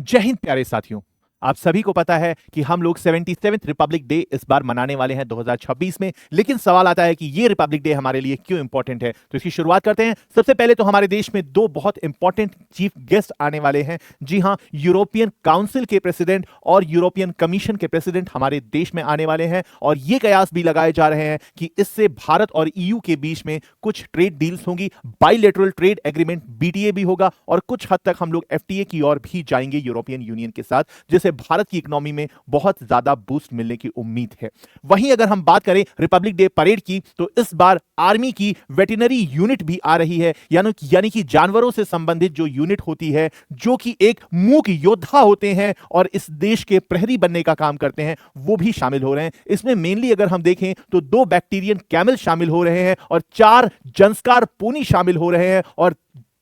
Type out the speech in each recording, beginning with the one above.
जय हिंद प्यारे साथियों। आप सभी को पता है कि हम लोग 77th रिपब्लिक डे इस बार मनाने वाले हैं 2026 में। लेकिन सवाल आता है कि ये रिपब्लिक डे हमारे लिए क्यों इंपॉर्टेंट है। तो इसकी शुरुआत करते हैं। सबसे पहले तो हमारे देश में दो बहुत इंपॉर्टेंट चीफ गेस्ट आने वाले हैं। जी हां, यूरोपियन काउंसिल के प्रेसिडेंट और यूरोपियन कमीशन के प्रेसिडेंट हमारे देश में आने वाले हैं। और ये कयास भी लगाए जा रहे हैं कि इससे भारत और ईयू के बीच में कुछ ट्रेड डील्स होंगी, बाइलेटरल ट्रेड एग्रीमेंट बीटीए भी होगा और कुछ हद तक हम लोग एफटीए की ओर भी जाएंगे यूरोपियन यूनियन के साथ, जिससे भारत की इकोनॉमी में बहुत ज्यादा बूस्ट मिलने की उम्मीद है। वहीं अगर हम बात करें रिपब्लिक डे परेड की, तो इस बार आर्मी की वेटरनरी यूनिट भी आ रही है, यानी कि जानवरों से संबंधित जो यूनिट होती है, जो कि एक मूक योद्धा होते हैं और इस देश के प्रहरी बनने का काम करते हैं, वो भी शामिल हो रहे हैं। इसमें मेनली अगर हम देखें तो 2 बैक्टीरियन कैमल शामिल हो रहे हैं और 4 जंस्कार पोनी शामिल हो रहे हैं और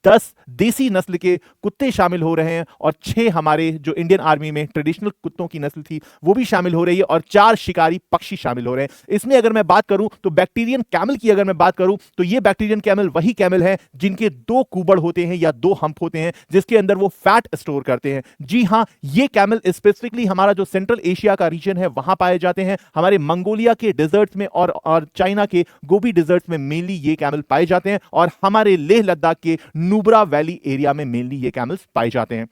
10 देसी नस्ल के कुत्ते शामिल हो रहे हैं और 6 हमारे जो इंडियन आर्मी में ट्रेडिशनल कुत्तों की नस्ल थी वो भी शामिल हो रही है और 4 शिकारी पक्षी शामिल हो रहे हैं। इसमें अगर मैं बात करूं तो बैक्टीरियन कैमल की अगर मैं बात करूं तो ये बैक्टीरियन कैमल वही कैमल है जिनके 2 कुबड़ होते हैं या 2 हंप होते हैं, जिसके अंदर वो फैट स्टोर करते हैं। जी हां, ये कैमल स्पेसिफिकली हमारा जो सेंट्रल एशिया का रीजन है वहां पाए जाते हैं। हमारे मंगोलिया के डिजर्ट्स में और चाइना के गोबी डिजर्ट्स में मेनली ये कैमल पाए जाते हैं और हमारे लेह लद्दाख के नुब्रा वैली एरिया में मेनली ये कैमल्स पाए जाते हैं।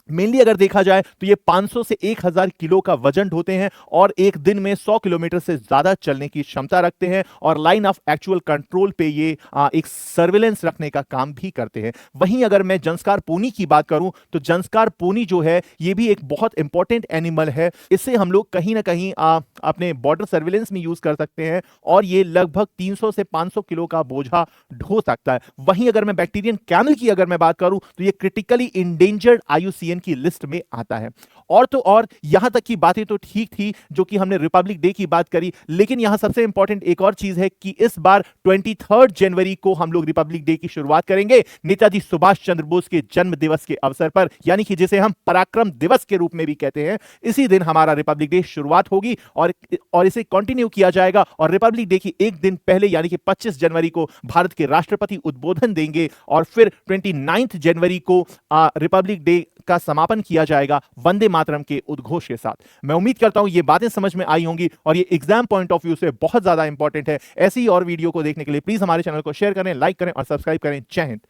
मेनली अगर देखा जाए तो ये 500 से 1000 किलो का वजन ढोते हैं और एक दिन में 100 किलोमीटर से ज्यादा चलने की क्षमता रखते हैं और लाइन ऑफ एक्चुअल कंट्रोल पे ये एक सर्विलेंस रखने का काम भी करते हैं। वहीं अगर मैं जंस्कार पोनी की बात करूं तो जंस्कार पोनी जो है ये भी एक बहुत इंपॉर्टेंट एनिमल है। इससे हम लोग कहीं ना कहीं अपने बॉर्डर सर्विलेंस में यूज कर सकते हैं और ये लगभग 300 से 500 किलो का बोझा ढो सकता है। वहीं अगर मैं बैक्टीरियन कैमल की अगर मैं बात करूं तो ये क्रिटिकली इंडेंजर्ड IUCN की लिस्ट में आता है। और तो और यहां तक की बातें तो ठीक थी जो कि हमने रिपब्लिक डे की बात करी, लेकिन यहां सबसे इंपॉर्टेंट एक और चीज है कि इस बार 23 जनवरी को हम लोग रिपब्लिक डे की शुरुआत करेंगे नेताजी सुभाष चंद्र बोस के जन्म दिवस के अवसर पर, यानी कि जिसे हम पराक्रम दिवस के रूप में भी कहते हैं। इसी दिन हमारा रिपब्लिक डे शुरुआत होगी और इसे कंटिन्यू किया जाएगा और रिपब्लिक डे की एक दिन पहले यानी कि 25 जनवरी को भारत के राष्ट्रपति उद्बोधन देंगे और फिर 29 जनवरी को रिपब्लिक डे का समापन किया जाएगा वंदे मातरम के उद्घोष के साथ। मैं उम्मीद करता हूं ये बातें समझ में आई होंगी और ये एग्जाम पॉइंट ऑफ व्यू से बहुत ज्यादा इंपॉर्टेंट है। ऐसी और वीडियो को देखने के लिए प्लीज हमारे चैनल को शेयर करें, लाइक करें और सब्सक्राइब करें। जय हिंद।